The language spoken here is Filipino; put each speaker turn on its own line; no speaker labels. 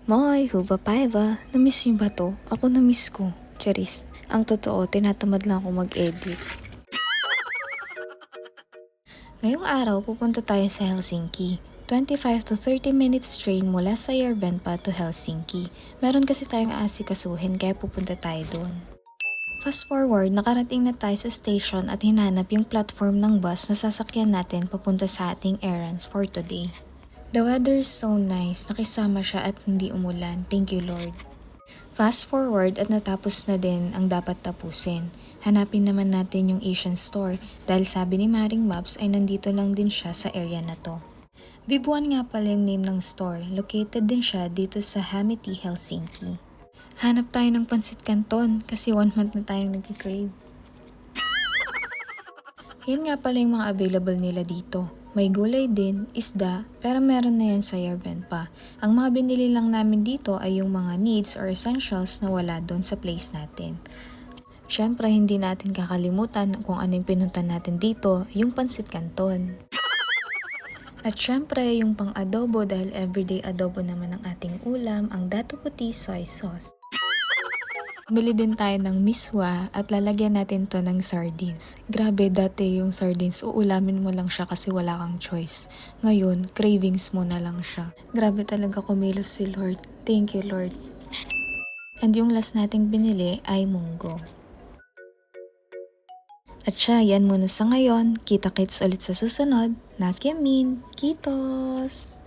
Moy, huba paiba. Namiss niyo ba to? Ako namiss ko. Charis. Ang totoo, tinatamad lang ako mag-edit. Ngayong araw, pupunta tayo sa Helsinki. 25 to 30 minutes train mula sa Järvenpää to Helsinki. Meron kasi tayong aasikasuhin kaya pupunta tayo doon. Fast forward, nakarating na tayo sa station at hinanap yung platform ng bus na sasakyan natin papunta sa ating errands for today. The weather is so nice, nakisama siya at hindi umulan. Thank you Lord. Fast forward at natapos na din ang dapat tapusin. Hanapin naman natin yung Asian store dahil sabi ni Maring Maps ay nandito lang din siya sa area na to. Vibuan nga pala yung name ng store, located din siya dito sa Hamiti, Helsinki. Hanap tayo ng pansit canton kasi 1 month na tayong nag-crave. Yan nga pala yung mga available nila dito. May gulay din, isda, pero meron na yan sa Järvenpää. Ang mga binili lang namin dito ay yung mga needs or essentials na wala doon sa place natin. Syempre, hindi natin kakalimutan kung ano yung pinunta natin dito, yung pansit canton. At syempre, yung pang-adobo dahil everyday adobo naman ang ating ulam, ang dato puti soy sauce. Bili din tayo ng miswa at lalagyan natin to ng sardines. Grabe, dati yung sardines, uulamin mo lang siya kasi wala kang choice. Ngayon, cravings mo na lang siya. Grabe talaga kumilos si Lord. Thank you Lord. And yung last nating binili ay munggo. At siya, yan muna sa ngayon. Kita-kits ulit sa susunod. Nakyamin, kitos!